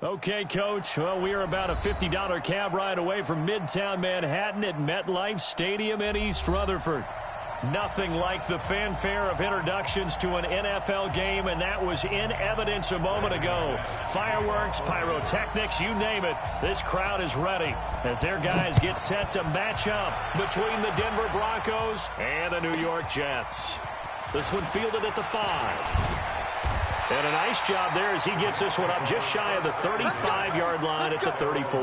Okay, Coach. Well, we are about a $50 cab ride away from Midtown Manhattan at MetLife Stadium in East Rutherford. Nothing like the fanfare of introductions to an NFL game, and that was in evidence a moment ago. Fireworks, pyrotechnics, you name it. This crowd is ready as their guys get set to match up between the Denver Broncos and the New York Jets. This one fielded at the 5. And a nice job there as he gets this one up just shy of the 35-yard line at the 34.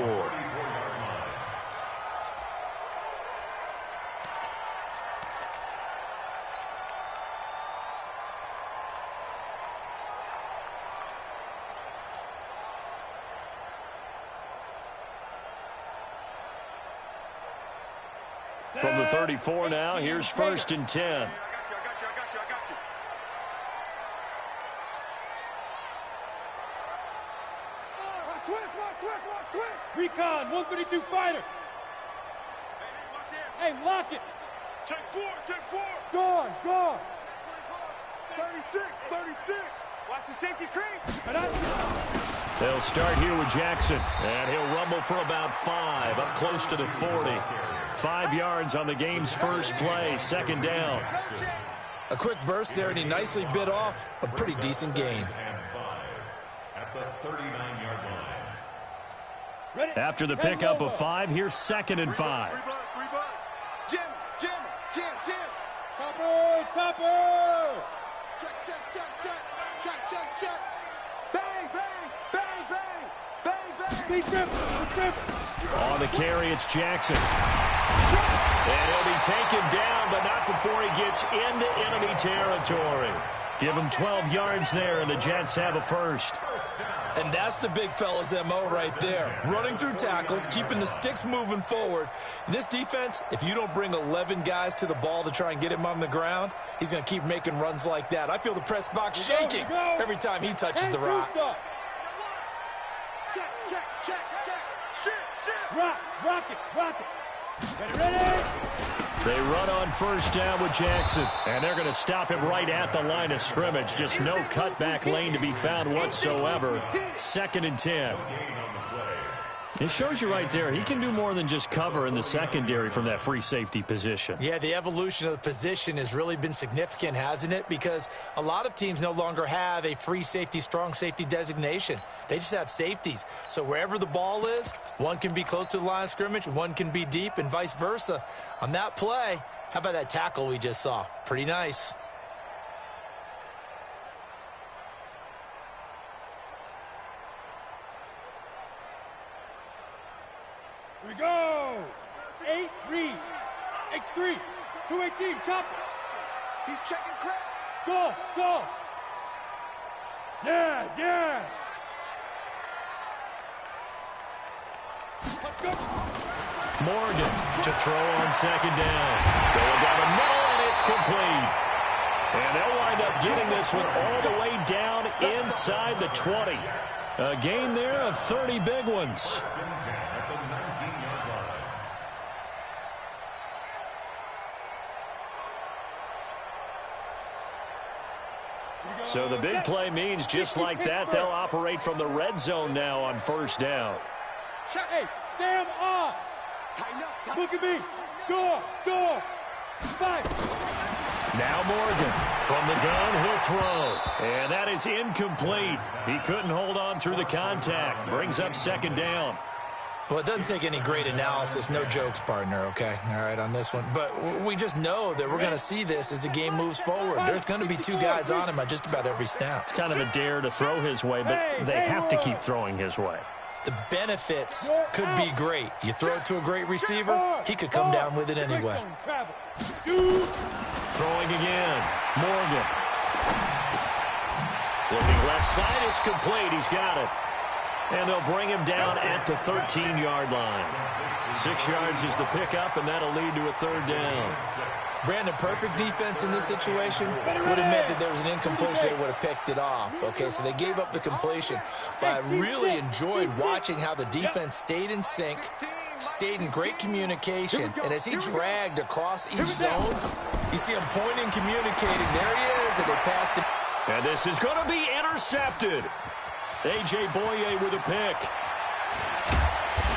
From the 34 now, here's 1st and 10. Recon, 132 fighter. Hey, lock it. Check 4. Guard. 36. Watch the safety creep. They'll start here with Jackson, and he'll rumble for about 5, up close to the 40. 5 yards on the game's first play, 2nd down. A quick burst there, and he nicely bit off a pretty decent gain. At the 39-yard line. After the pickup of 5, here's 2nd and 5. Jim. Topper. Check. Bang. Big trip. On the carry, it's Jackson. And he'll be taken down, but not before he gets into enemy territory. Give him 12 yards there, and the Jets have a first. And that's the big fella's MO right there. Running through tackles, keeping the sticks moving forward. In this defense, if you don't bring 11 guys to the ball to try and get him on the ground, he's going to keep making runs like that. I feel the press box shaking every time he touches the rock. Check. Rock it. Ready? They run on 1st down with Jackson, and they're going to stop him right at the line of scrimmage. Just no cutback lane to be found whatsoever. 2nd and 10. It shows you right there, he can do more than just cover in the secondary from that free safety position. Yeah, the evolution of the position has really been significant, hasn't it? Because a lot of teams no longer have a free safety, strong safety designation. They just have safeties. So wherever the ball is, one can be close to the line of scrimmage, one can be deep, and vice versa. On that play, how about that tackle we just saw? Pretty nice. Here we go. 8, read. X3. 218, chopper. He's checking crap. Go. Yes. Let's go. Morgan to throw on 2nd down. Going down the middle, and it's complete. And they'll wind up getting this one all the way down inside the 20. A gain there of 30 big ones. So the big play means just like that, they'll operate from the red zone now on 1st down. Hey, Sam on. Look at me. Go. 5. Now Morgan from the gun, he'll throw. And that is incomplete. He couldn't hold on through the contact. Brings up 2nd down. Well, it doesn't take any great analysis. No jokes, partner, okay? All right, on this one. But we just know that we're going to see this as the game moves forward. There's going to be 2 guys on him at just about every snap. It's kind of a dare to throw his way, but they have to keep throwing his way. The benefits could be great. You throw it to a great receiver, he could come down with it anyway. Throwing again. Morgan. Looking left side, it's complete. He's got it. And they'll bring him down at the 13-yard line. 6 yards is the pickup, and that'll lead to a 3rd down. Brandon, perfect defense in this situation would have meant that there was an incompletion. They would have picked it off. Okay, so they gave up the completion. But I really enjoyed watching how the defense stayed in sync, stayed in great communication, and as he dragged across each zone, you see him pointing, communicating. There he is, and they passed it. And this is going to be intercepted. A.J. Boye with a pick.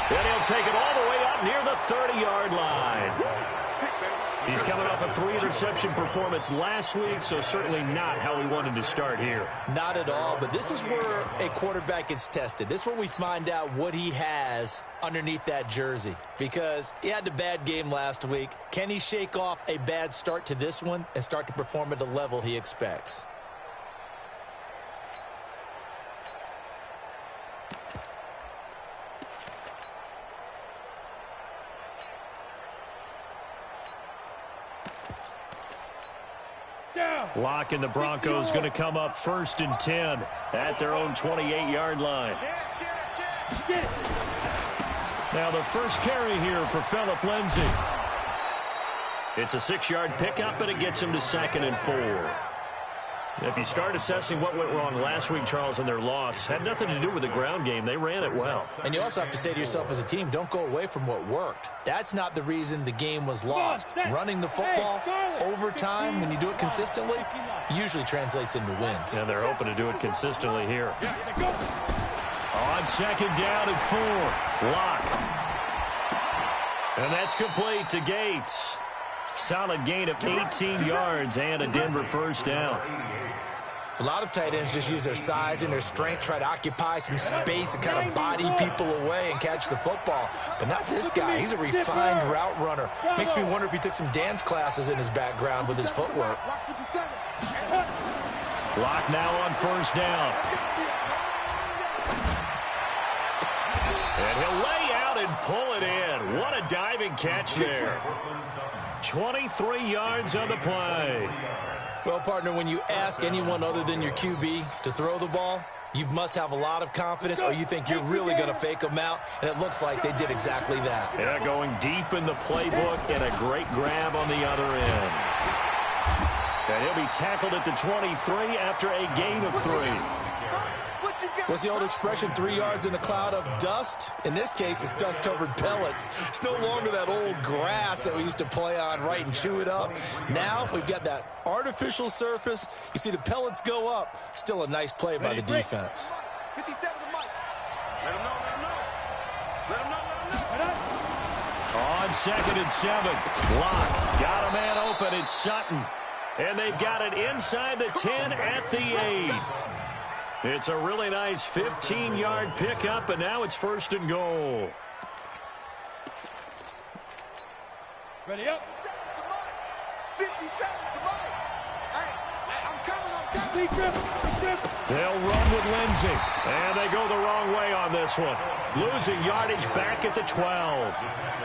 And he'll take it all the way up near the 30-yard line. He's coming off a 3-interception performance last week, so certainly not how he wanted to start here. Not at all, but this is where a quarterback gets tested. This is where we find out what he has underneath that jersey, because he had a bad game last week. Can he shake off a bad start to this one and start to perform at the level he expects? Locke and the Broncos going to come up 1st and 10 at their own 28-yard line. Now the first carry here for Phillip Lindsay. It's a 6-yard pickup, and it gets him to 2nd and 4. If you start assessing what went wrong last week, Charles, in their loss, had nothing to do with the ground game. They ran it well. And you also have to say to yourself as a team, don't go away from what worked. That's not the reason the game was lost. Running the football over time, when you do it consistently, usually translates into wins. And they're hoping to do it consistently here. On 2nd down and 4, Locke. And that's complete to Gates. Solid gain of 18 yards and a Denver 1st down. A lot of tight ends just use their size and their strength, try to occupy some space and kind of body people away and catch the football. But not this guy. He's a refined route runner. Makes me wonder if he took some dance classes in his background with his footwork. Locke now on 1st down. And he'll lay out and pull it in. What a diving catch there. 23 yards on the play. Well, partner, when you ask anyone other than your QB to throw the ball, you must have a lot of confidence, or you think you're really going to fake them out, and it looks like they did exactly that. Yeah, going deep in the playbook and a great grab on the other end. And he'll be tackled at the 23 after a gain of 3. What's the old expression, 3 yards in a cloud of dust? In this case, it's dust-covered pellets. It's no longer that old grass that we used to play on, right, and chew it up. Now we've got that artificial surface. You see the pellets go up. Still a nice play by the defense. 57 to Mike. Let him know, let him know. Let him know, let him know. On 2nd and 7, Locke got a man open. It's Sutton. And they've got it inside the 10 at the 8. It's a really nice 15-yard pickup, and now it's 1st and goal. Ready up. 57 to Mike. Hey, I'm coming. They'll run with Lindsay, and they go the wrong way on this one. Losing yardage back at the 12.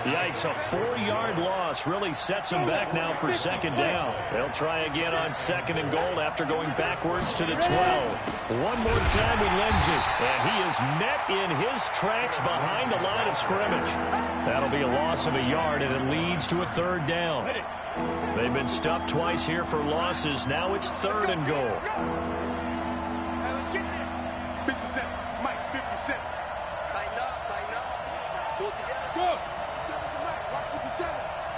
Yikes, a 4-yard loss really sets them back now for 2nd down. They'll try again on 2nd and goal after going backwards to the 12. One more time with Lindsay, and he is met in his tracks behind the line of scrimmage. That'll be a loss of a yard, and it leads to a 3rd down. They've been stuffed twice here for losses. Now it's 3rd and goal. 57. Mike, 57. Tighten up. Pull together. Go. 7 to Mike. Watch 57.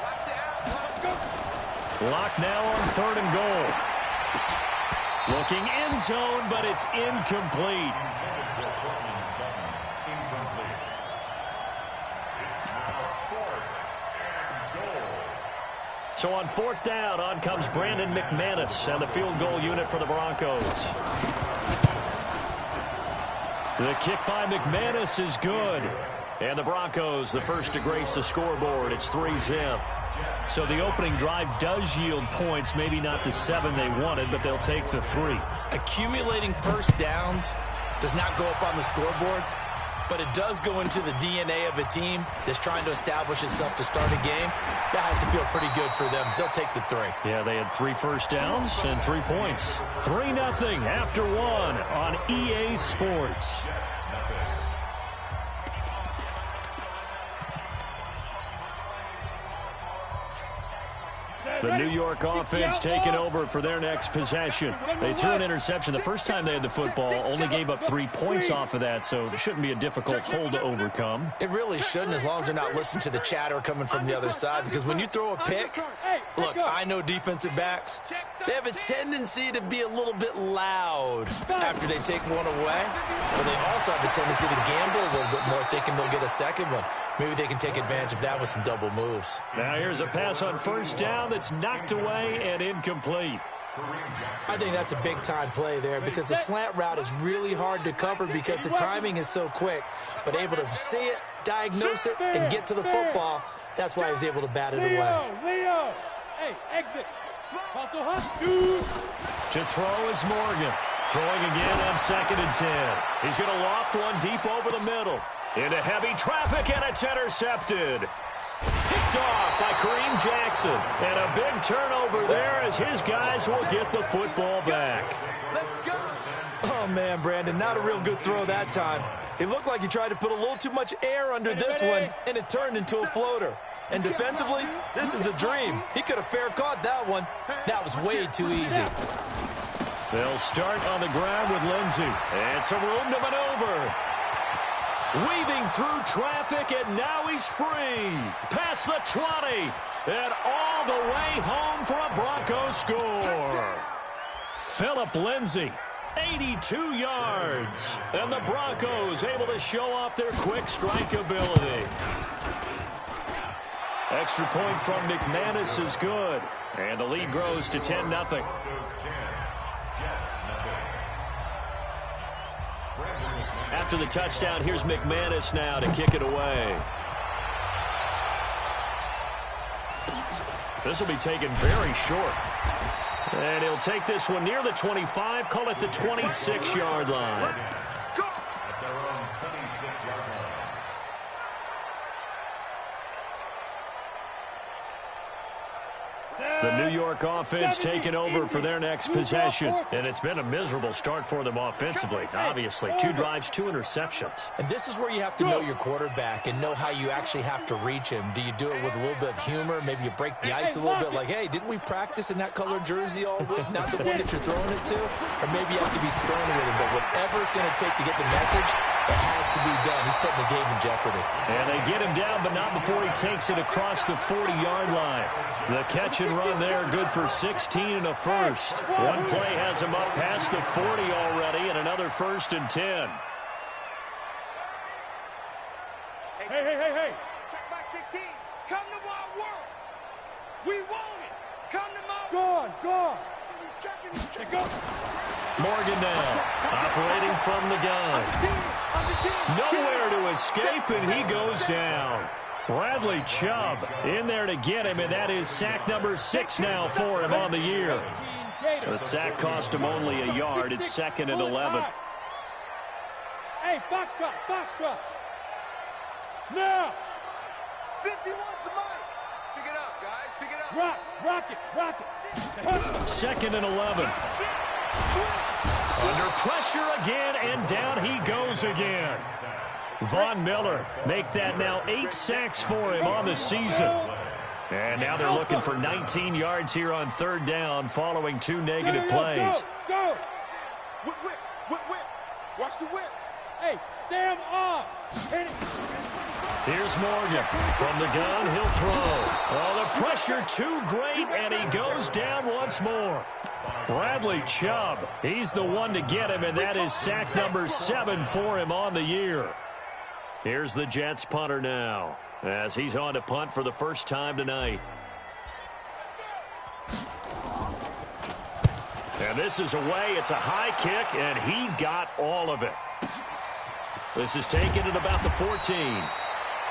Watch the out. Let's go. Locke now on 3rd and goal. Looking end zone, but it's incomplete. So on 4th down, on comes Brandon McManus and the field goal unit for the Broncos. The kick by McManus is good. And the Broncos, the first to grace the scoreboard. It's 3-zip. So the opening drive does yield points, maybe not the 7 they wanted, but they'll take the 3. Accumulating first downs does not go up on the scoreboard, but it does go into the DNA of a team that's trying to establish itself to start a game. That has to feel pretty good for them. They'll take the 3. Yeah, they had 3 first downs and 3 points. 3-0 after 1 on EA Sports. The New York offense taking over for their next possession. They threw an interception the first time they had the football, only gave up 3 points off of that, so it shouldn't be a difficult hole to overcome. It really shouldn't, as long as they're not listening to the chatter coming from the other side, because when you throw a pick, look, I know defensive backs, they have a tendency to be a little bit loud after they take one away, but they also have a tendency to gamble a little bit more, thinking they'll get a second one. Maybe they can take advantage of that with some double moves. Now here's a pass on first down that's knocked away and incomplete. I think that's a big-time play there because the slant route is really hard to cover because the timing is so quick. But able to see it, diagnose it, and get to the football, that's why he was able to bat it away. Leo, hey, exit. Hustle, hustle. To throw is Morgan. Throwing again on 2nd and 10. He's going to loft one deep over the middle. Into heavy traffic, and it's intercepted. Picked off by Kareem Jackson. And a big turnover there as his guys will get the football back. Oh, man, Brandon, not a real good throw that time. It looked like he tried to put a little too much air under this one, and it turned into a floater. And defensively, this is a dream. He could have fair caught that one. That was way too easy. They'll start on the ground with Lindsey. And some room to maneuver. Weaving through traffic, and now he's free. Past the 20, and all the way home for a Broncos score. Phillip Lindsay, 82 yards. And the Broncos able to show off their quick strike ability. Extra point from McManus is good. And the lead grows to 10-0. After the touchdown, here's McManus now to kick it away. This will be taken very short. And he'll take this one near the 25, call it the 26-yard line. The New York offense taking over for their next possession. And it's been a miserable start for them offensively, obviously. 2 drives, 2 interceptions. And this is where you have to know your quarterback and know how you actually have to reach him. Do you do it with a little bit of humor? Maybe you break the ice a little bit like, hey, didn't we practice in that colored jersey all week? Not the one that you're throwing it to? Or maybe you have to be stern with him. But whatever it's going to take to get the message, it has to be done. He's putting the game in jeopardy. And they get him down, but not before he takes it across the 40-yard line. The catch and run there, good for 16 and a first. One play has him up past the 40 already, and another 1st and 10. Hey. Check back 16. Come to my world. We want it. Come to my Gone. He's checking. Go. Morgan now, operating from the gun. Nowhere to escape, and he goes down. Bradley Chubb in there to get him, and that is sack number 6 now for him on the year. The sack cost him only a yard. It's 2nd and 11. Hey, Foxtrot. Now. 51 for Mike. Pick it up, guys. Pick it up. Rock it. 2nd and 11. Under pressure again, and down he goes again. Von Miller make that now 8 sacks for him on the season. And now they're looking for 19 yards here on 3rd down following 2 negative plays. Go. Whip. Watch the whip. Hey, Sam off. Here's Morgan. From the gun, he'll throw. Oh, the pressure too great, and he goes down once more. Bradley Chubb, he's the one to get him, and that is sack number 7 for him on the year. Here's the Jets punter now, as he's on to punt for the first time tonight. And this is away. It's a high kick, and he got all of it. This is taken at about the 14.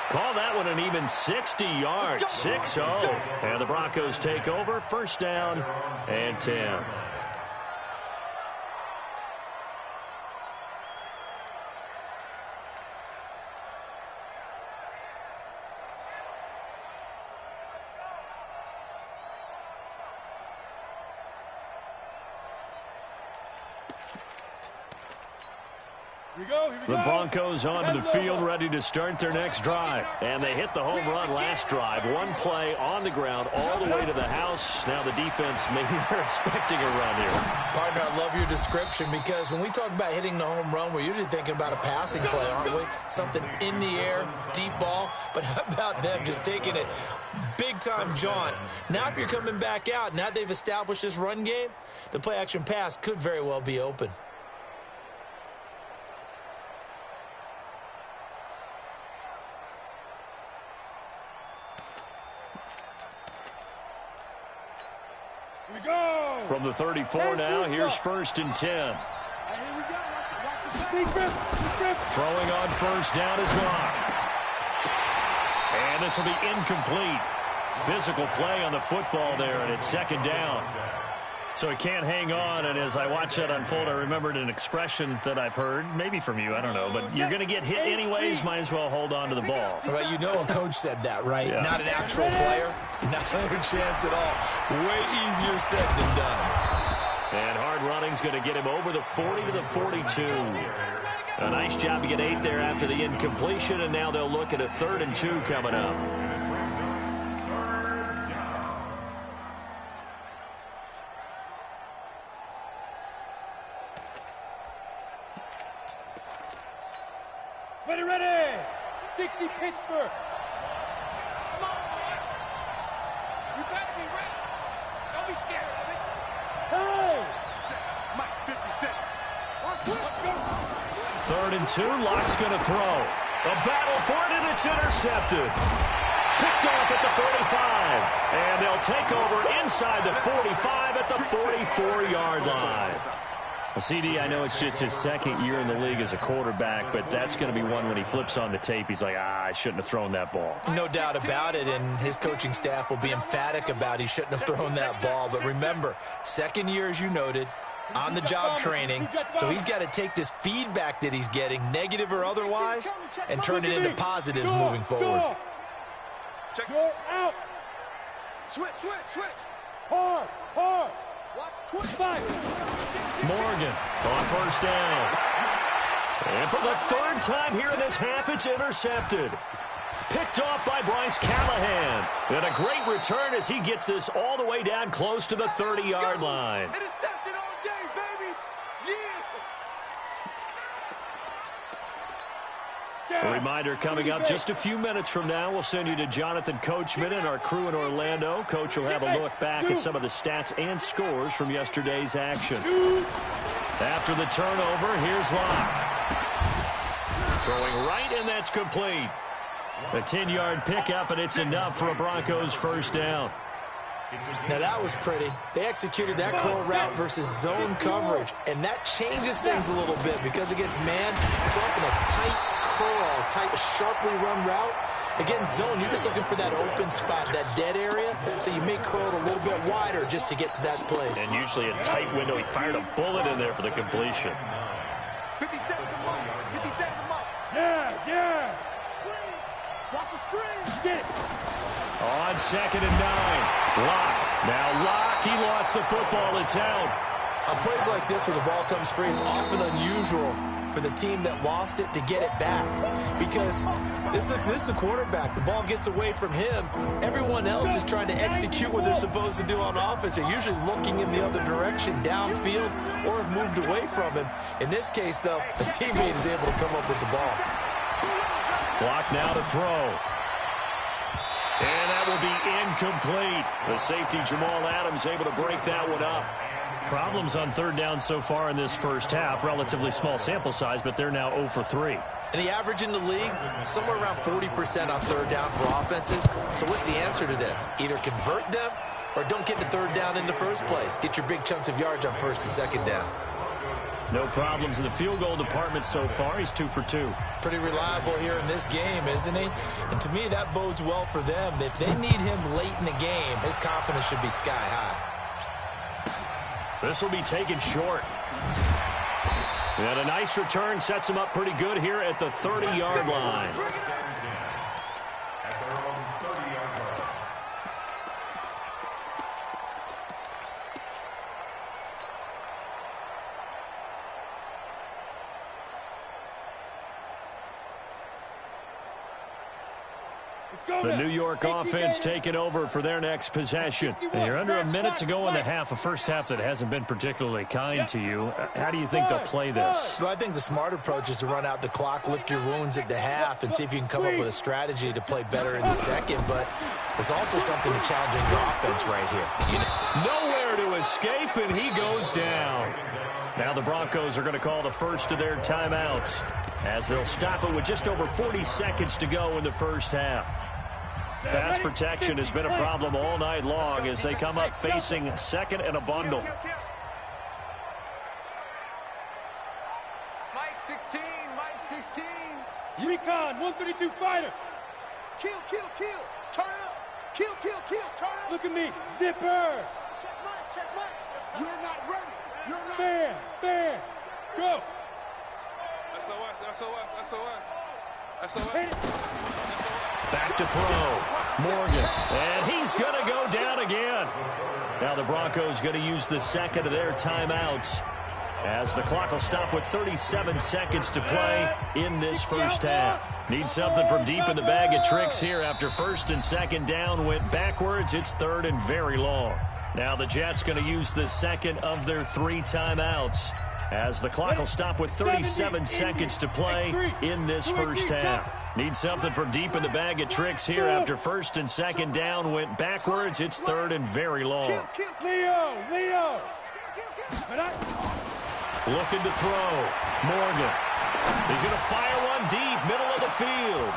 Call that one an even 60 yards, 6-0. And the Broncos take over, 1st down and 10. The Broncos onto the field, ready to start their next drive. And they hit the home run last drive. One play on the ground all the way to the house. Now the defense, maybe they're expecting a run here. Partner, I love your description because when we talk about hitting the home run, we're usually thinking about a passing play, aren't we? Something in the air, deep ball. But how about them just taking it big-time jaunt? Now if you're coming back out, now they've established this run game, the play-action pass could very well be open. From the 34 now, here's 1st and 10. Throwing on first down is Locke. And this will be incomplete. Physical play on the football there, and it's 2nd down. So he can't hang on, and as I watch that unfold, I remembered an expression that I've heard, maybe from you, I don't know, but you're going to get hit anyways, might as well hold on to the ball. Well, you know a coach said that, right? Yeah. Not an actual player. Not a chance at all. Way easier said than done. And hard running's going to get him over the 40 to the 42. A nice job to get 8 there after the incompletion, and now they'll look at a 3rd and 2 coming up. Ready! 60 Pittsburgh! You better be ready. Don't be scared of it. Hey! Mike, 50 Cent. Let's go! 3rd and 2, Locke's going to throw. A battle for it, and it's intercepted. Picked off at the 45. And they'll take over inside the 45 at the 44-yard line. Well, CD, I know it's just his 2nd year in the league as a quarterback, but that's going to be one when he flips on the tape. He's like, I shouldn't have thrown that ball. No doubt about it, and his coaching staff will be emphatic about he shouldn't have thrown that ball. But remember, 2nd year, as you noted, on-the-job training, so he's got to take this feedback that he's getting, negative or otherwise, and turn it into positives moving forward. Check. Go out. Switch. Hard. Watch 25. Morgan on 1st down. And for the 3rd time here in this half, it's intercepted. Picked off by Bryce Callahan. And a great return as he gets this all the way down close to the 30-yard line. Interception all day, baby. Yeah. A reminder coming up just a few minutes from now, we'll send you to Jonathan Coachman and our crew in Orlando. Coach will have a look back at some of the stats and scores from yesterday's action. After the turnover, here's Locke. Throwing right, and that's complete. A 10-yard pickup, and it's enough for a Broncos 1st down. Now, that was pretty. They executed that curl route versus zone coverage, and that changes things a little bit because against man, it's often a tight curl, sharply run route. Against zone, you're just looking for that open spot, that dead area, so you may curl it a little bit wider just to get to that place. And usually a tight window. He fired a bullet in there for the completion. 57 to Mike. 57 to Mike. Yeah. Watch the screen. Get it. On 2nd and 9. Locke. Now Locke, he lost the football. It's out. On plays like this where the ball comes free, it's often unusual for the team that lost it to get it back because this is the quarterback. The ball gets away from him. Everyone else is trying to execute what they're supposed to do on offense. They're usually looking in the other direction, downfield, or have moved away from him. In this case, though, a teammate is able to come up with the ball. Locke now to throw. And that will be incomplete. The safety, Jamal Adams, able to break that one up. Problems on 3rd down so far in this 1st half. Relatively small sample size, but they're now 0 for 3. And the average in the league, somewhere around 40% on 3rd down for offenses. So what's the answer to this? Either convert them or don't get to 3rd down in the first place. Get your big chunks of yards on 1st and 2nd down. No problems in the field goal department so far. He's 2 for 2. Pretty reliable here in this game, isn't he? And to me, that bodes well for them. If they need him late in the game, his confidence should be sky high. This will be taken short. And a nice return sets him up pretty good here at the 30-yard line. The New York offense taking over for their next possession. And you're under a minute to go in the half, a first half that hasn't been particularly kind to you. How do you think they'll play this? Well, I think the smart approach is to run out the clock, lick your wounds at the half, and see if you can come up with a strategy to play better in the second. But there's also something to challenging your offense right here. Nowhere to escape, and he goes down. Now the Broncos are going to call the first of their timeouts, as they'll stop it with just over 40 seconds to go in the first half. Pass protection has been a problem all night long as they come up facing second and a bundle. Mike 16, Mike 16. Recon, 132 fighter. Kill, kill, kill. Turn up. Kill, kill, kill. Turn up. Look at me. Zipper. Check Mike, check Mike. You're not ready. You're not Bam, bam. Go. SOS, SOS, SOS. SOS. Hit it. Back to throw. Morgan. And he's going to go down again. Now the Broncos going to use the second of their timeouts, as the clock will stop with 37 seconds to play in this first half. Need something from deep in the bag of tricks here after first and second down went backwards. It's third and very long. Now the Jets going to use the second of their 3 timeouts, as the clock will stop with 37 seconds to play in this first half. Need something from deep in the bag of tricks here after first and second down went backwards. It's third and very long. Leo, Leo. Looking to throw. Morgan. He's going to fire one deep, middle of the field.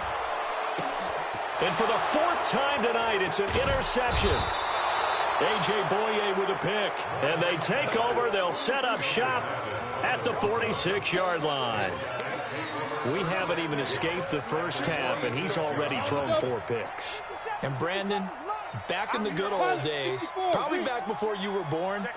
And for the 4th time tonight, it's an interception. A.J. Boye with a pick. And they take over. They'll set up shop at the 46-yard line. We haven't even escaped the first half, and he's already thrown 4 picks. And Brandon, back in the good old days, probably back before you were born,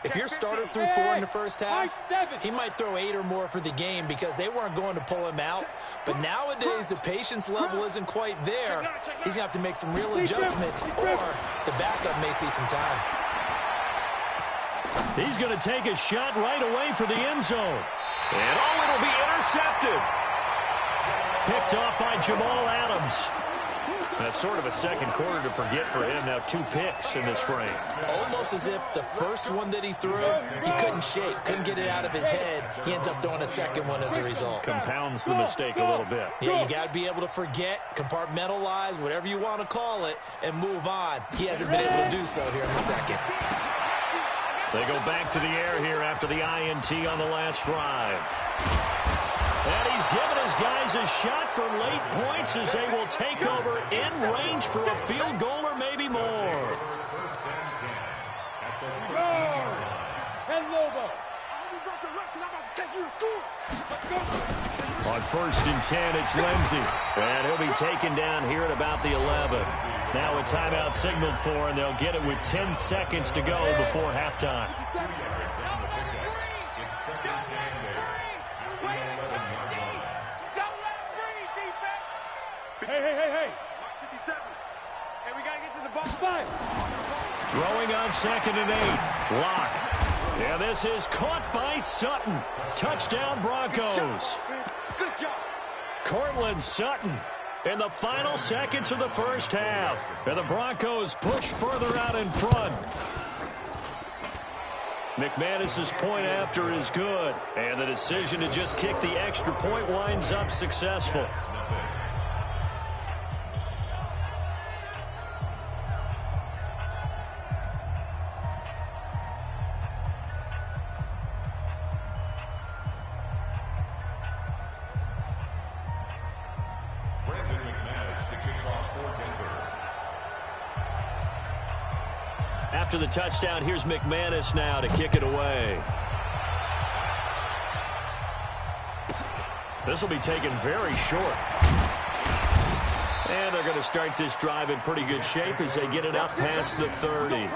if your starter threw 4 in the first half, he might throw 8 or more for the game because they weren't going to pull him out. But nowadays, the patience level isn't quite there. He's going to have to make some real adjustments, or the backup may see some time. He's going to take a shot right away for the end zone. And, oh, it'll be intercepted. Picked off by Jamal Adams. That's sort of a second quarter to forget for him. Now 2 picks in this frame. Almost as if the first one that he threw, he couldn't shake, couldn't get it out of his head. He ends up throwing a second one as a result. Compounds the mistake a little bit. Yeah, you got to be able to forget, compartmentalize, whatever you want to call it, and move on. He hasn't been able to do so here in the second. They go back to the air here after the INT on the last drive. And he's given his guys a shot for late points as they will take over in range for a field goal or maybe more. On 1st and 10, it's Lindsey. And he'll be taken down here at about the 11. Now a timeout signaled for, and they'll get it with 10 seconds to go before halftime. Hey. 57. Hey, we got to get to the ball. 5. Throwing on 2nd and 8. Lock. Yeah, this is caught by Sutton. Touchdown, Broncos. Good job. Cortland Sutton in the final seconds of the first half. And the Broncos push further out in front. McManus's point after is good. And the decision to just kick the extra point winds up successful. After the touchdown, here's McManus now to kick it away. This will be taken very short. And they're going to start this drive in pretty good shape as they get it up past the 30.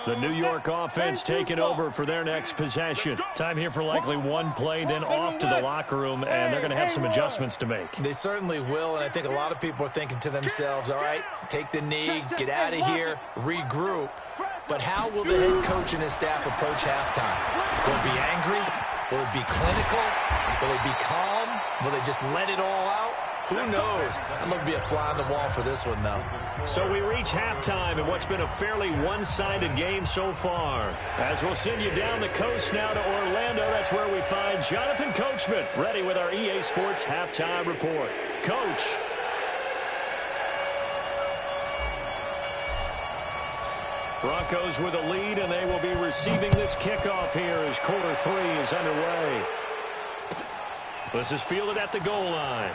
The New York offense taking over for their next possession. Time here for likely one play, then off to the locker room, and they're going to have some adjustments to make. They certainly will, and I think a lot of people are thinking to themselves, all right, take the knee, get out of here, regroup. But how will the head coach and his staff approach halftime? Will it be angry? Will it be clinical? Will it be calm? Will they just let it all out? Who knows? I'd love to be a fly on the wall for this one, though. So we reach halftime in what's been a fairly one-sided game so far. As we'll send you down the coast now to Orlando, that's where we find Jonathan Coachman ready with our EA Sports Halftime Report. Coach. Broncos with a lead, and they will be receiving this kickoff here as quarter 3 is underway. This is fielded at the goal line.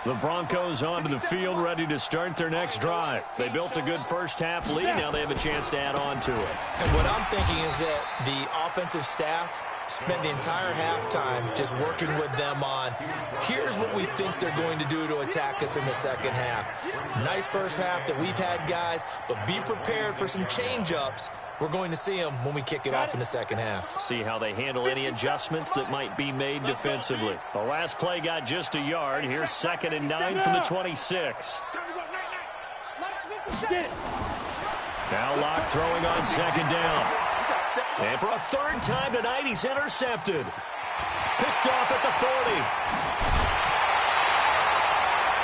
The Broncos onto the field, ready to start their next drive. They built a good first-half lead. Now they have a chance to add on to it. And what I'm thinking is that the offensive staff spent the entire halftime just working with them on, here's what we think they're going to do to attack us in the second half. Nice first half that we've had, guys, but be prepared for some change-ups. We're going to see them when we kick it off in the second half. See how they handle any adjustments that might be made defensively. The last play got just a yard. Here's 2nd and 9 from the 26. Now Locke throwing on 2nd down. And for a 3rd time tonight, he's intercepted. Picked off at the 40.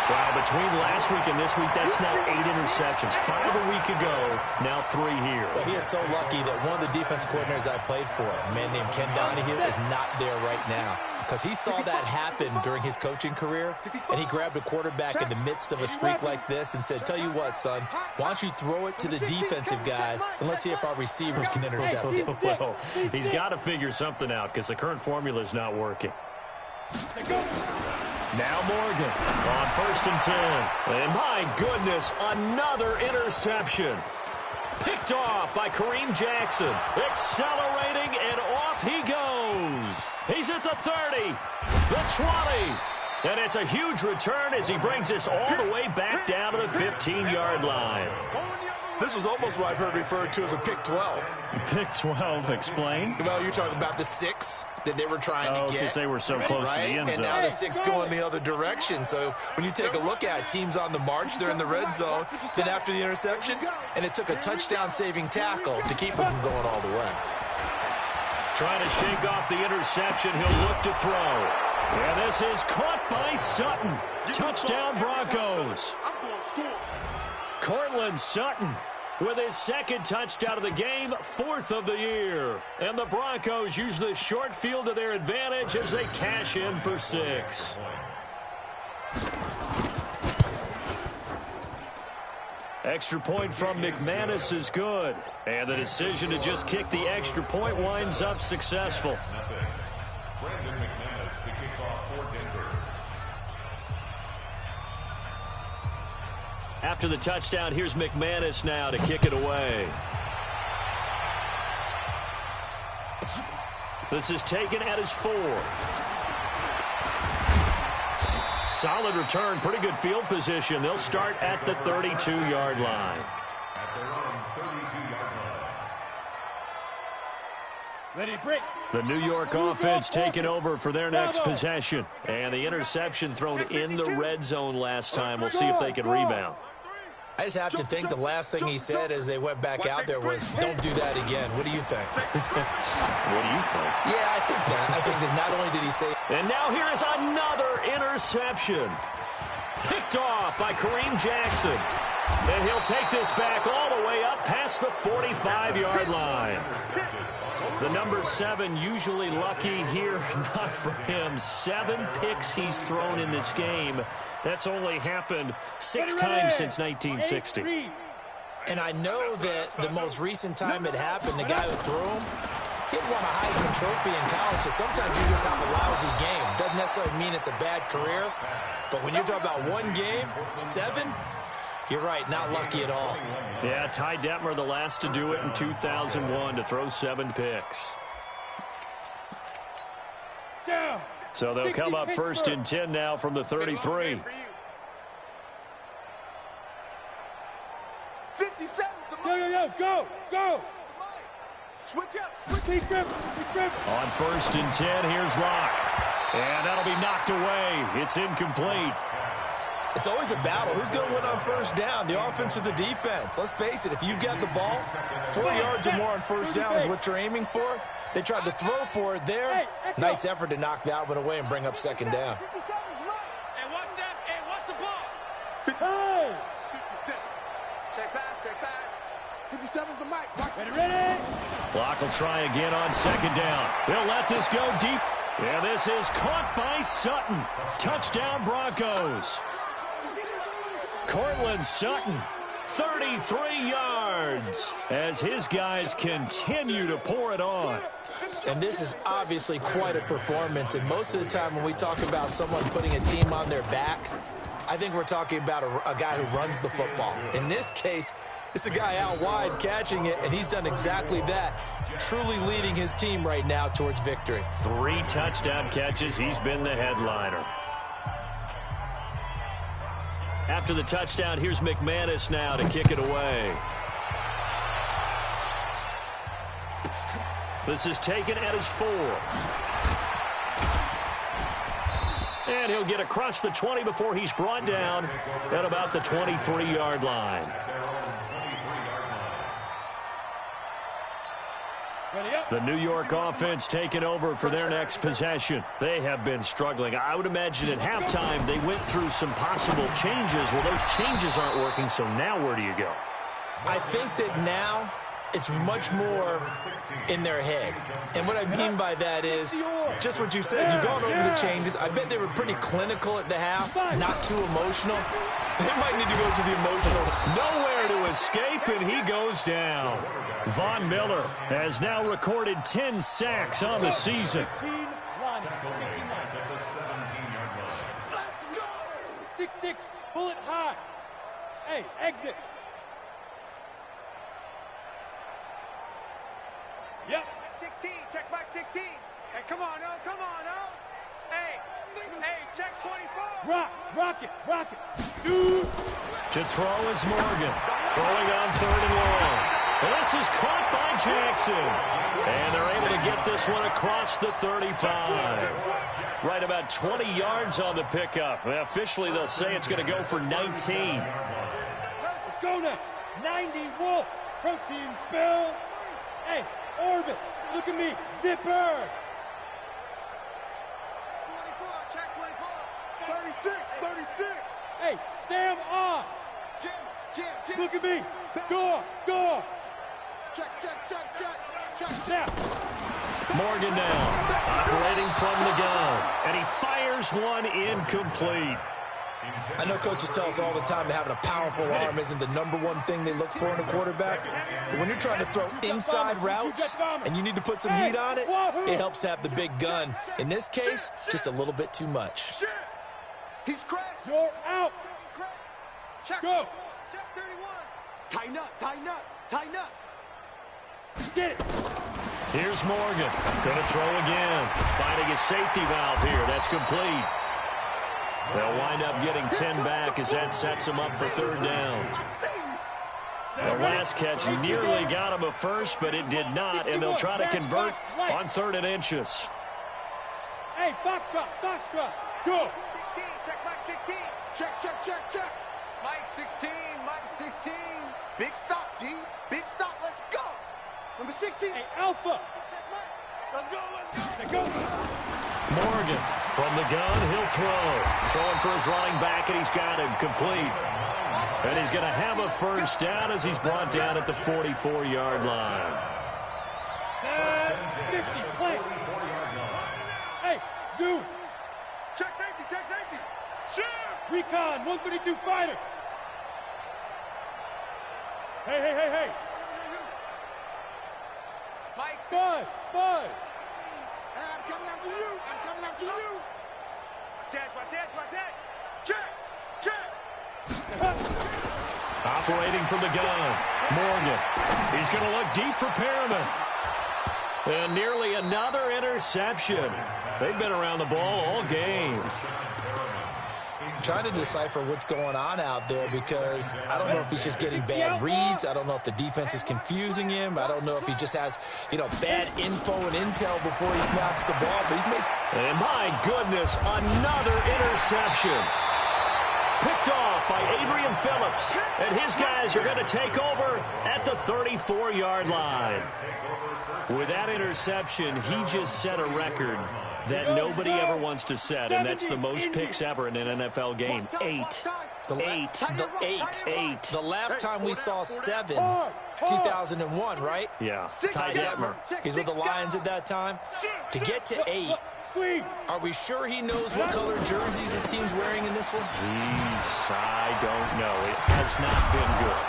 Wow, between last week and this week, that's now 8 interceptions. 5 a week ago, now 3 here. Well, he is so lucky that one of the defense coordinators I played for, a man named Ken Donahue, is not there right now. Because he saw that happen during his coaching career, and he grabbed a quarterback in the midst of a streak like this and said, tell you what, son, why don't you throw it to the defensive guys, and let's see if our receivers can intercept it. Well, he's got to figure something out because the current formula is not working. Now Morgan on 1st and 10. And my goodness, another interception. Picked off by Kareem Jackson. Accelerating, and off he goes. He's at the 30, the 20. And it's a huge return as he brings us all the way back down to the 15-yard line. This was almost what I've heard referred to as a pick 12. Pick 12, explain. Well, you're talking about the 6 that they were trying to get. Because they were so close to the end zone. And now the 6 going the other direction. So when you take a look at teams on the march, they're in the red zone. Then after the interception, and it took a touchdown-saving tackle to keep them from going all the way. Trying to shake off the interception. He'll look to throw. And this is caught by Sutton. Touchdown, Broncos. Cortland Sutton with his 2nd touchdown of the game, 4th of the year. And the Broncos use the short field to their advantage as they cash in for 6. Extra point from McManus is good. And the decision to just kick the extra point winds up successful. After the touchdown, here's McManus now to kick it away. This is taken at his 4. Solid return, pretty good field position. They'll start at the 32-yard line. Ready, break. The New York offense taking over for their next possession. And the interception thrown in the red zone last time. We'll see if they can rebound. I just have to think the last thing he said as they went back out there was, don't do that again. What do you think? What do you think? Yeah, I think that. I think that not only did he say... And now here is another interception. Picked off by Kareem Jackson. And he'll take this back all the way up past the 45-yard line. The number 7 usually lucky here, not for him. 7 picks he's thrown in this game. That's only happened 6 times since 1960. And I know that the most recent time it happened, the guy who threw him, he had won a Heisman Trophy in college, so sometimes you just have a lousy game. Doesn't necessarily mean it's a bad career, but when you're talking about one game, 7, you're right, not lucky at all. Yeah, Ty Detmer, the last to do it in 2001, to throw 7 picks. So they'll come up 1st and 10 now from the 33. 57. Go. Switch up. Switch. On 1st and 10, here's Locke. And that'll be knocked away. It's incomplete. It's always a battle. Who's going to win on 1st down, the offense or the defense? Let's face it, if you've got the ball, 4 yards or more on 1st down is what you're aiming for. They tried to throw for it there. Nice effort to knock that one away and bring up 2nd down. And watch that. And watch the ball. 57. Check pass. 57's the mic. Ready? Locke will try again on 2nd down. He'll let this go deep. And this is caught by Sutton. Touchdown, Broncos. Cortland Sutton, 33 yards, as his guys continue to pour it on. And this is obviously quite a performance. And most of the time when we talk about someone putting a team on their back, I think we're talking about a guy who runs the football. In this case, it's a guy out wide catching it, and he's done exactly that, truly leading his team right now towards victory. 3 touchdown catches. He's been the headliner. After the touchdown, here's McManus now to kick it away. This is taken at his 4. And he'll get across the 20 before he's brought down at about the 23-yard line. The New York offense taking over for their next possession. They have been struggling. I would imagine at halftime they went through some possible changes. Well, those changes aren't working, so now where do you go? I think that now it's much more in their head. And what I mean by that is just what you said. You've gone over the changes. I bet they were pretty clinical at the half, not too emotional. They might need to go to the emotionals. Nowhere to escape, and he goes down. Von Miller has now recorded 10 sacks on the season. Let's go! 6-6, pull it high. Hey, exit. Yep. 16, check back 16. Hey, come on, oh. Hey, check 24. Rock it. 2. To throw is Morgan. Throwing on 3rd and long. This is caught by Jackson. And they're able to get this one across the 35. Right about 20 yards on the pickup. Officially, they'll say it's going to go for 19. Let's go now. 90 Wolf. Protein spill. Hey, Orbit, look at me. Zipper. 24, check 24. 36. Hey, Sam on. Jim. Look at me. Go. Check. Now. Morgan now, operating from the gun. And he fires one incomplete. I know coaches tell us all the time that having a powerful arm isn't the #1 thing they look for in a quarterback. But when you're trying to throw inside routes and you need to put some heat on it, it helps to have the big gun. In this case, just a little bit too much. He's crashed. You're out. Check. Go. Check 31. Tighten up. Get it. Here's Morgan. Going to throw again. Finding a safety valve here. That's complete. They'll wind up getting 10 back as that sets them up for 3rd down. The last catch nearly got him a first, but it did not, and they'll try to convert on 3rd and inches. Hey, box drop. Go. 16, check back 16. Check. Mike 16. Big stop, D. Big stop, let's go. Number 16. Hey, Alpha. Check Mike. Let's go. Hey, go. Morgan from the gun, he'll throw. Throwing for his running back, and he's got him complete. And he's going to have a 1st down as he's brought down at the 44-yard line. 50, play. Hey, Zoo. Check safety. Shoot. Recon, 132 fighter. Hey. Mike, Spud. I'm coming after you. Watch that. Check. Operating from the gun, Morgan. He's going to look deep for Perriman. And nearly another interception. They've been around the ball all game. trying to decipher what's going on out there because I don't know if he's just getting bad reads. I don't know if the defense is confusing him. I don't know if he just has, bad info and intel before he snaps the ball. But he's made... And my goodness, another interception. Picked off by Adrian Phillips. And his guys are going to take over at the 34-yard line. With that interception, he just set a record that nobody ever wants to set, and that's the most picks ever in an NFL game. 8. The last time we saw 7, 2001, right? Yeah. Ty Detmer. He's with the Lions at that time. To get to 8, are we sure he knows what color jerseys his team's wearing in this one? Jeez, I don't know. It has not been good.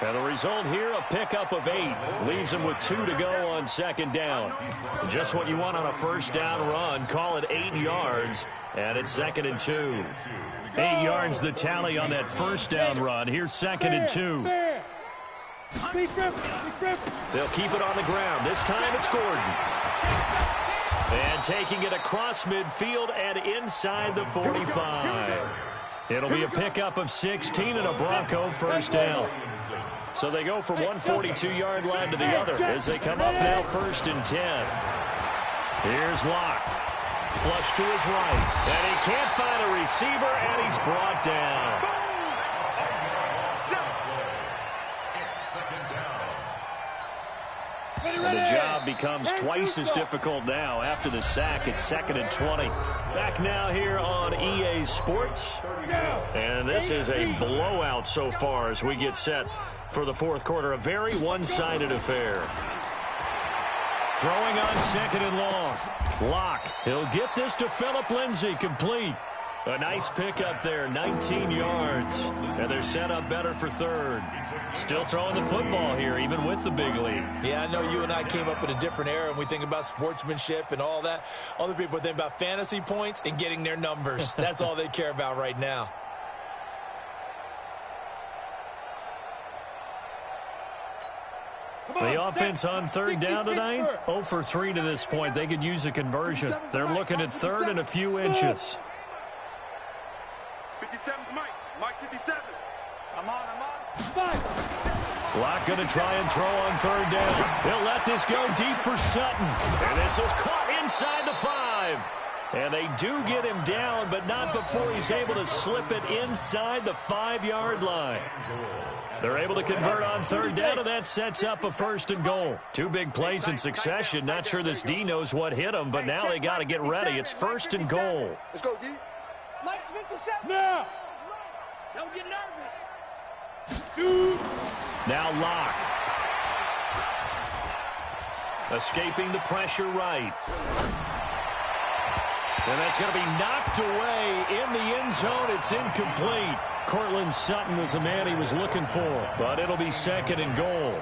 And the result here, a pickup of 8. Leaves him with 2 to go on second down. Just what you want on a first down run. Call it 8 yards. And it's 2nd and 2. 8 yards the tally on that first down run. Here's 2nd and 2. They'll keep it on the ground. This time it's Gordon. And taking it across midfield and inside the 45. It'll be a pickup of 16 and a Bronco first down. So they go from one 42-yard line to the other as they come up now 1st and 10. Here's Locke. Flush to his right. And he can't find a receiver, and he's brought down. And the job becomes twice as difficult now after the sack. It's 2nd and 20. Back now here on EA Sports. And this is a blowout so far as we get set for the fourth quarter. A very one-sided affair. Throwing on 2nd and long. Locke. He'll get this to Phillip Lindsay. Complete. A nice pickup there, 19 yards. And they're set up better for 3rd. Still throwing the football here, even with the big lead. Yeah, I know you and I came up in a different era, and we think about sportsmanship and all that. Other people think about fantasy points and getting their numbers. That's all they care about right now. The offense on 3rd down tonight, 0 for 3 to this point. They could use a conversion. They're looking at 3rd and a few inches. 57's Mike. Mike 57. I'm on. Locke going to try and throw on 3rd down. He'll let this go deep for Sutton. And this is caught inside the 5. And they do get him down, but not before he's able to slip it inside the 5-yard line. They're able to convert on 3rd down, and that sets up a 1st and goal. 2 big plays in succession. Not sure this D knows what hit him, but now they got to get ready. It's 1st and goal. Let's go, D. Mike's 57. Now. Don't get nervous. Shoot. Now Locke. Escaping the pressure right. And that's going to be knocked away in the end zone. It's incomplete. Cortland Sutton was the man he was looking for, but it'll be 2nd and goal.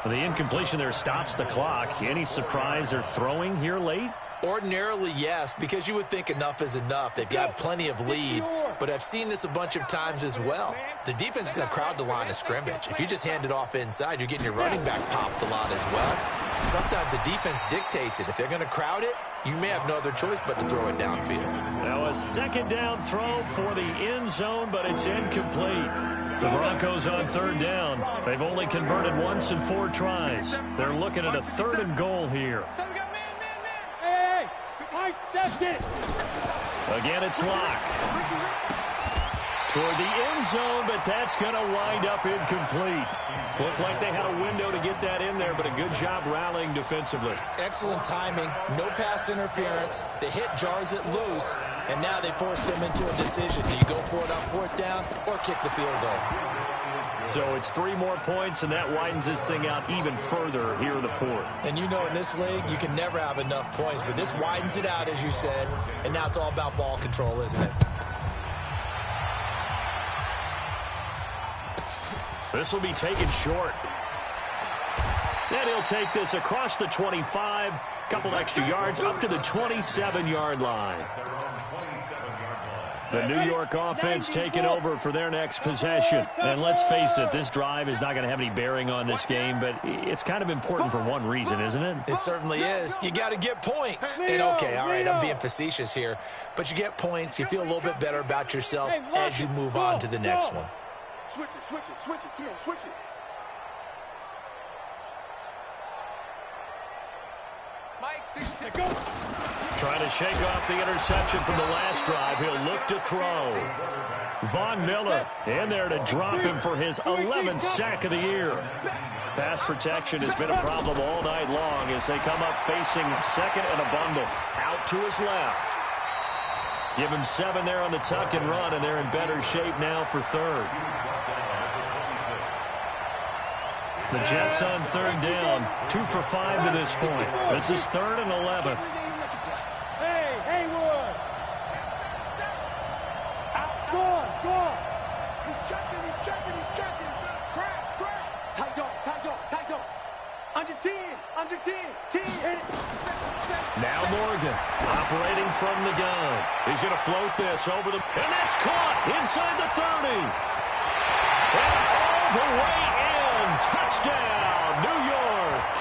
The incompletion there stops the clock. Any surprise they're throwing here late? Ordinarily, yes, because you would think enough is enough. They've got plenty of lead, but I've seen this a bunch of times as well. The defense is going to crowd the line of scrimmage. If you just hand it off inside, you're getting your running back popped a lot as well. Sometimes the defense dictates it. If they're going to crowd it, you may have no other choice but to throw it downfield. Now a 2nd down throw for the end zone, but it's incomplete. The Broncos on 3rd down. They've only converted once in 4 tries. They're looking at a 3rd and goal here. Hey, I said it. Again, it's Locke. Toward the end zone, but that's going to wind up incomplete. Looked like they had a window to get that in there, but a good job rallying defensively. Excellent timing, no pass interference. The hit jars it loose, and now they force them into a decision. Do you go for it on 4th down or kick the field goal? So it's 3 more points, and that widens this thing out even further here in the 4th. And you know in this league, you can never have enough points, but this widens it out, as you said, and now it's all about ball control, isn't it? This will be taken short. And he'll take this across the 25, couple extra yards up to the 27-yard line. The New York offense taking over for their next possession. And let's face it, this drive is not going to have any bearing on this game, but it's kind of important for one reason, isn't it? It certainly is. You got to get points. And okay, all right, I'm being facetious here, but you get points, you feel a little bit better about yourself as you move on to the next one. Switch it, switch it, switch it. Come on, switch it. Mike, 16. Go. Trying to shake off the interception from the last drive. He'll look to throw. Von Miller in there to drop him for his 11th sack of the year. Pass protection has been a problem all night long as they come up facing second and a bundle. Out to his left. Give him 7 there on the tuck and run, and they're in better shape now for third. The Jets on third down, 2 for 5 to this point. This is 3rd and 11. Hey, Haywood! Go on! He's checking. Crash. Tight go. Under 10. 10. Now Morgan operating from the gun. He's going to float this over the... And that's caught inside the 30. And all the way in. Touchdown, New York.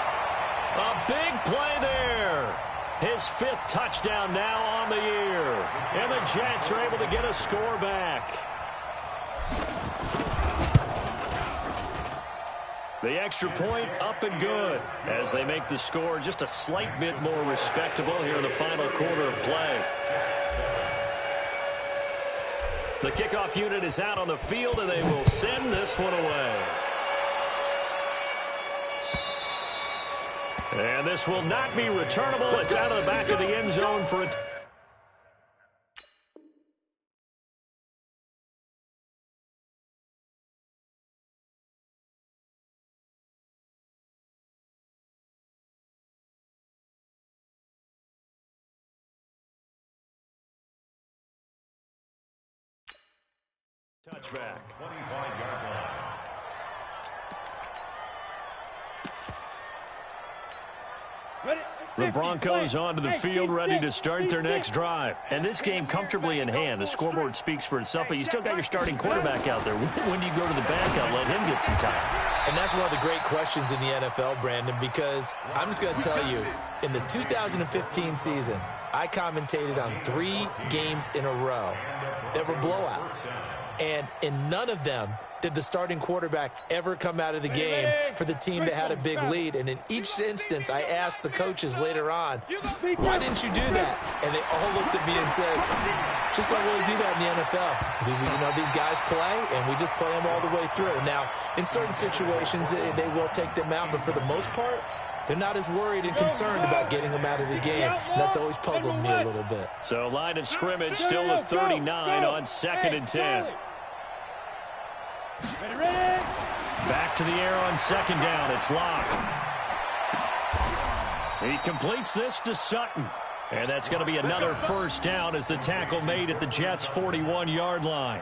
A big play there. His 5th touchdown now on the year. And the Jets are able to get a score back. The extra point up and good as they make the score just a slight bit more respectable here in the final quarter of play. The kickoff unit is out on the field, and they will send this one away. And this will not be returnable. It's out of the back of the end zone for a... touchback. 25-yard line. The Broncos onto the field, ready to start their next drive. And this game comfortably in hand. The scoreboard speaks for itself, but you still got your starting quarterback out there. When do you go to the backup, let him get some time? And that's one of the great questions in the NFL, Brandon, because I'm just going to tell you, in the 2015 season, I commentated on 3 games in a row that were blowouts. And in none of them did the starting quarterback ever come out of the game for the team that had a big lead. And in each instance, I asked the coaches later on, why didn't you do that? And they all looked at me and said, just don't really do that in the NFL. These guys play, and we just play them all the way through. Now, in certain situations, they will take them out, but for the most part, they're not as worried and concerned about getting them out of the game. And that's always puzzled me a little bit. So line of scrimmage still at 39 on 2nd and 10. Ready? Back to the air on 2nd down. It's locked. He completes this to Sutton. And that's going to be another first down as the tackle made at the Jets' 41-yard line.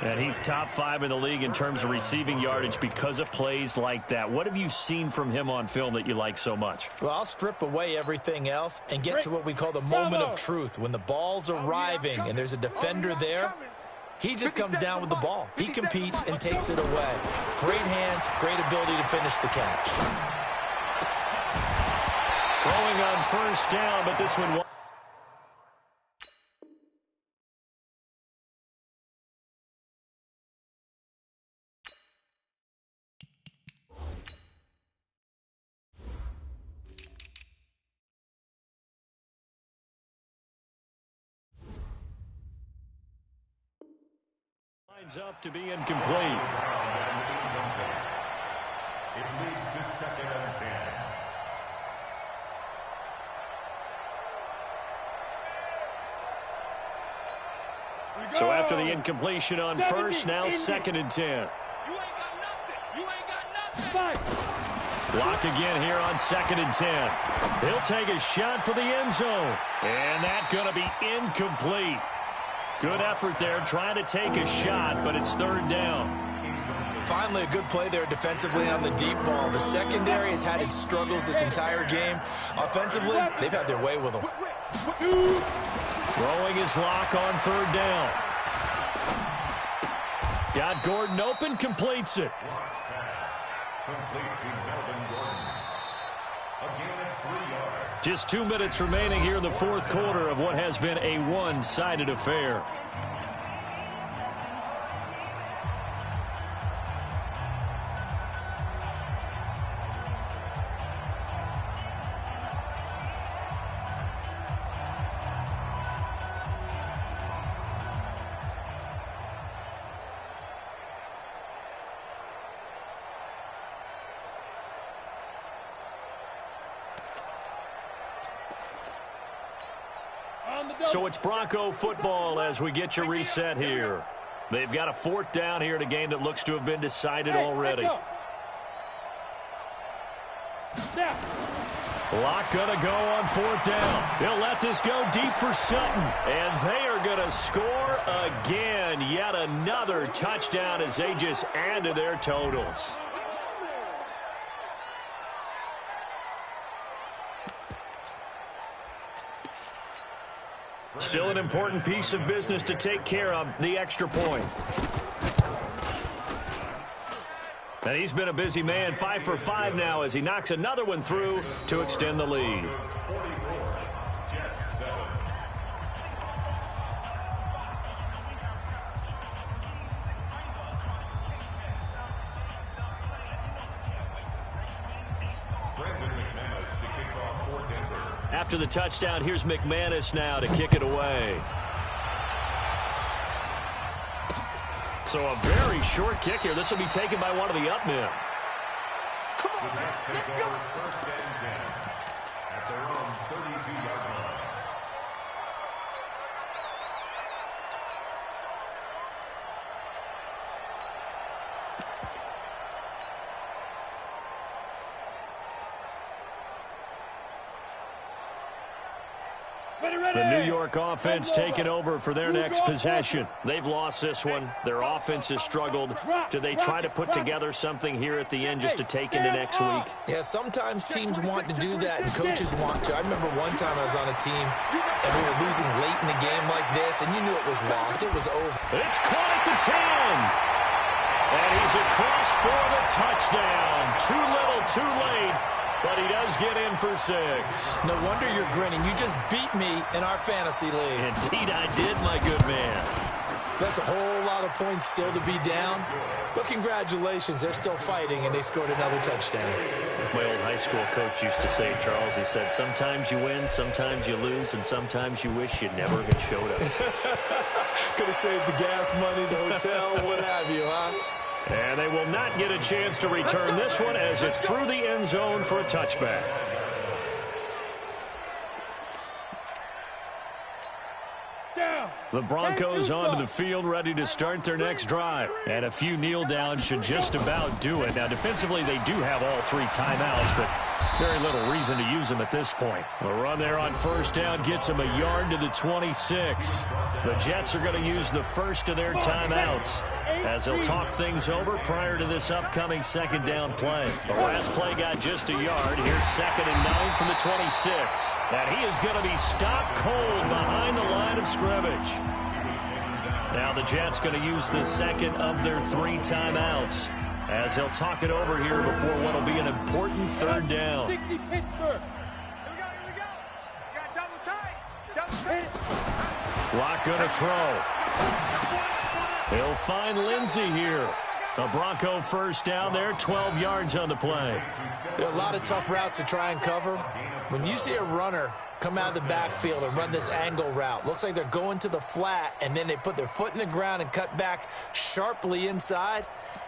And he's top 5 in the league in terms of receiving yardage because of plays like that. What have you seen from him on film that you like so much? Well, I'll strip away everything else and get to what we call the moment of truth. When the ball's arriving and there's a defender there, he just comes down with the ball. He competes and takes it away. Great hands, great ability to finish the catch. Throwing on first down, but this one... lines up to be incomplete. It leads to 2nd and 10. So after the incompletion on first, now 2nd and 10. You ain't got nothing. Block again here on 2nd and 10. He'll take a shot for the end zone. And that's going to be incomplete. Good effort there, trying to take a shot, but it's 3rd down. Finally, a good play there defensively on the deep ball. The secondary has had its struggles this entire game. Offensively, they've had their way with them. Throwing his lock on 3rd down. Got Gordon open, completes it. Launch pass. Complete to Melvin Gordon. A gain of 3 yards. Just 2 minutes remaining here in the fourth quarter of what has been a one-sided affair. So it's Bronco football as we get you reset here. They've got a 4th down here in a game that looks to have been decided already. Lock going to go on 4th down. He'll let this go deep for Sutton. And they are going to score again. Yet another touchdown as they just add to their totals. Still an important piece of business to take care of, the extra point. And he's been a busy man, 5 for 5 now as he knocks another one through to extend the lead. After the touchdown, here's McManus now to kick it away. So a very short kick here. This will be taken by one of the up men. Come on, man. Let's go. First and 10 at their own 32-yard line. The New York offense taking over for their next possession. They've lost this one. Their offense has struggled. Do they try to put together something here at the end just to take into next week? Yeah, sometimes teams want to do that and coaches want to. I remember one time I was on a team and we were losing late in a game like this and you knew it was lost. It was over. It's caught at the 10. And he's across for the touchdown. Too little, too late. But he does get in for 6. No wonder you're grinning. You just beat me in our fantasy league. Indeed I did, my good man. That's a whole lot of points still to be down. But congratulations, they're still fighting, and they scored another touchdown. My old high school coach used to say, Charles, he said, sometimes you win, sometimes you lose, and sometimes you wish you never had showed up. Could have saved the gas money, the hotel, what have you, huh? And they will not get a chance to return this one as it's through the end zone for a touchback. The Broncos onto the field ready to start their next drive. And a few kneel downs should just about do it. Now, defensively, they do have all 3 timeouts, but very little reason to use them at this point. The run there on 1st down gets them a yard to the 26. The Jets are going to use the first of their timeouts as they'll talk things over prior to this upcoming 2nd down play. The last play got just a yard. Here's 2nd and 9 from the 26. And he is going to be stopped cold behind the line of scrimmage. Now the Jets going to use the 2nd of their 3 timeouts as they'll talk it over here before what will be an important 3rd down. 60 Pittsburgh. Here we go. You got double tight. Lock going to throw. He'll find Lindsey here. A Bronco 1st down there, 12 yards on the play. There are a lot of tough routes to try and cover. When you see a runner come out of the backfield and run this angle route, looks like they're going to the flat, and then they put their foot in the ground and cut back sharply inside.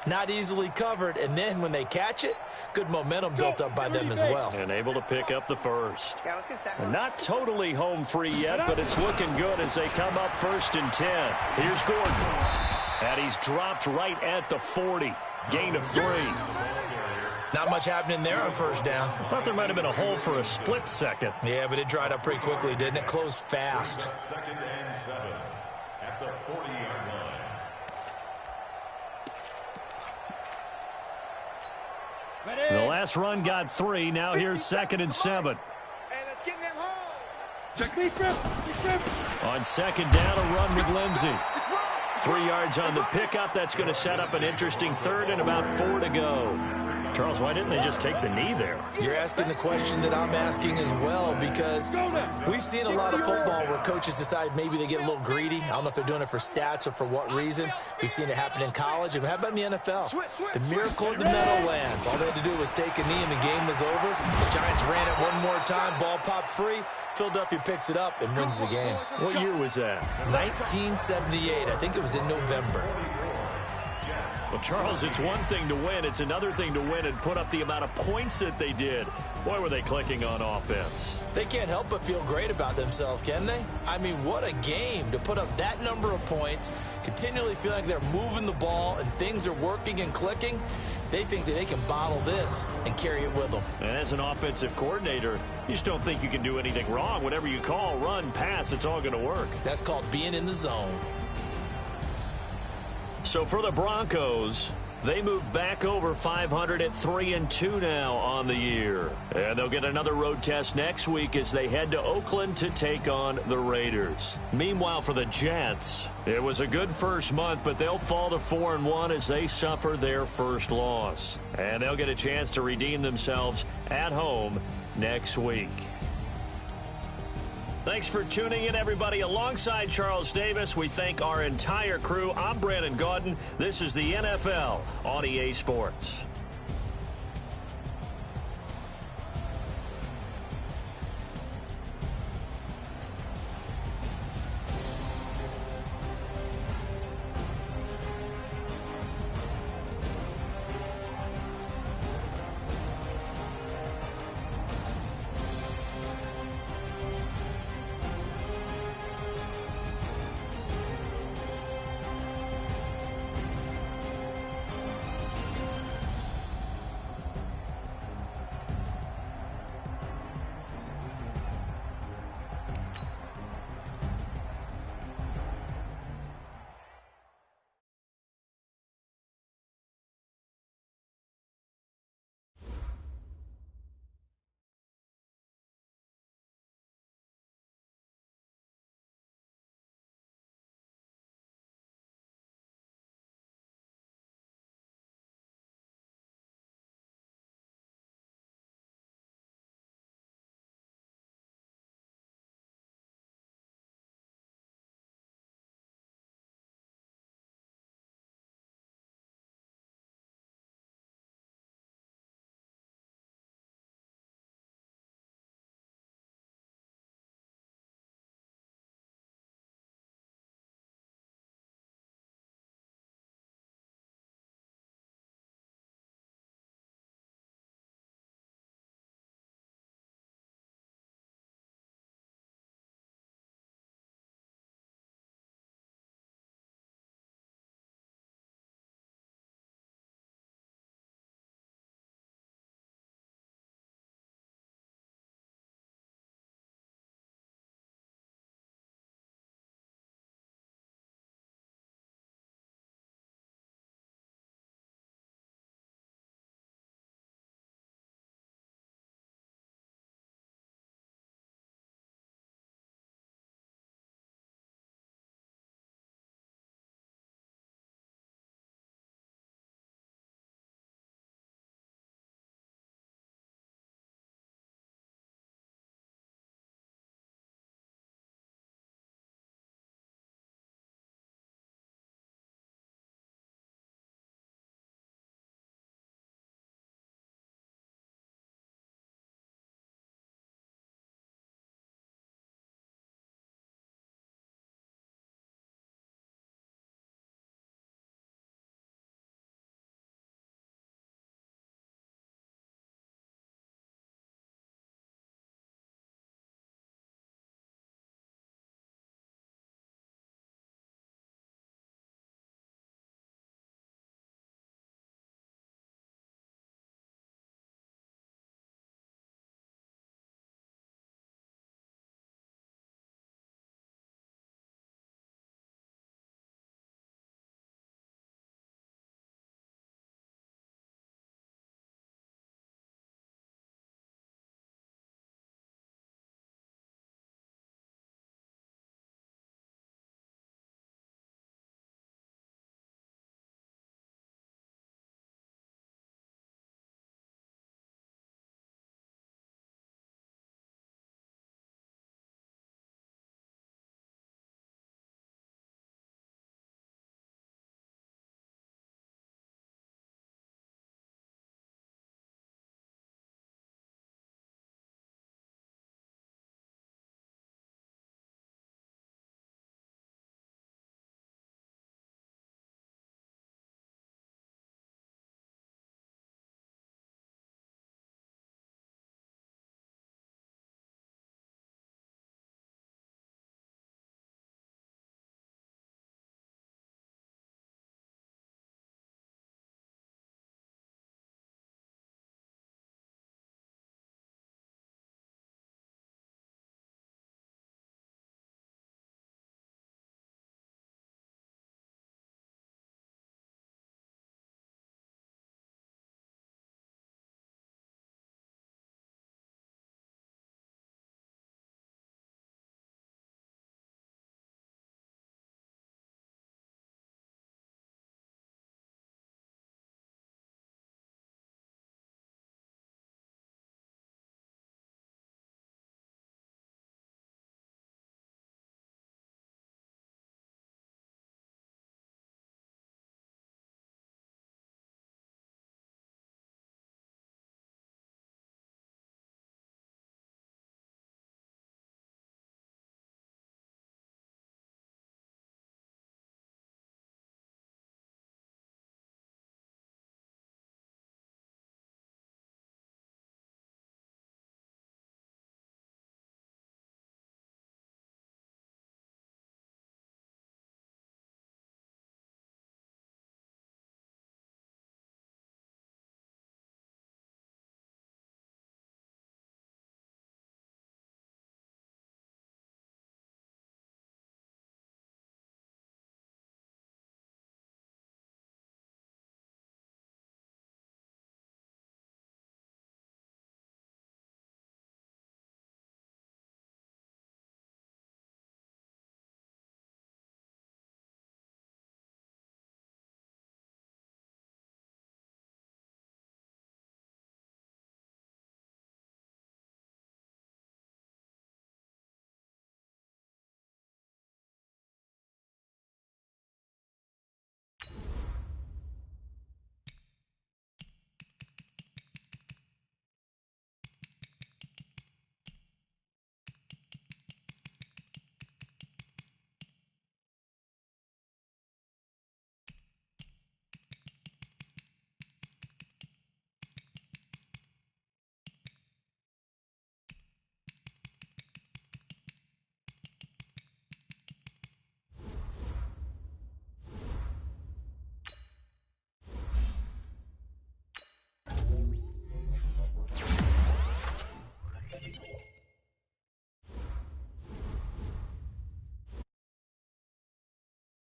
Not easily covered, and then when they catch it, good momentum built up by them as well. And able to pick up the first. Yeah, let's get second. And not totally home free yet, but it's looking good as they come up 1st and 10. Here's Gordon. And he's dropped right at the 40. Gain of 3. Not much happening there on 1st down. I thought there might have been a hole for a split second. Yeah, but it dried up pretty quickly, didn't it? Closed fast. 2nd and 7 at the 40-yard line. The last run got 3. Now here's 2nd and 7. Hey, let's get in them holes. Check me, Griff. On 2nd down, a run with Lindsey. It's wrong. 3 yards on the pickup. That's going to set up an interesting third and about 4 to go. Charles, why didn't they just take the knee there? You're asking the question that I'm asking as well, because we've seen a lot of football where coaches decide maybe they get a little greedy. I don't know if they're doing it for stats or for what reason. We've seen it happen in college. And how about in the NFL? The miracle of the Meadowlands. All they had to do was take a knee and the game was over. The Giants ran it one more time. Ball popped free. Philadelphia picks it up and wins the game. What year was that? 1978. I think it was in November. Well, Charles, it's one thing to win. It's another thing to win and put up the amount of points that they did. Boy, were they clicking on offense. They can't help but feel great about themselves, can they? I mean, what a game to put up that number of points, continually feeling like they're moving the ball and things are working and clicking. They think that they can bottle this and carry it with them. And as an offensive coordinator, you just don't think you can do anything wrong. Whatever you call, run, pass, it's all going to work. That's called being in the zone. So for the Broncos, they move back over 500 at 3-2 now on the year. And they'll get another road test next week as they head to Oakland to take on the Raiders. Meanwhile, for the Jets, it was a good first month, but they'll fall to 4-1 as they suffer their first loss. And they'll get a chance to redeem themselves at home next week. Thanks for tuning in, everybody. Alongside Charles Davis, we thank our entire crew. I'm Brandon Gaudin. This is the NFL on EA Sports.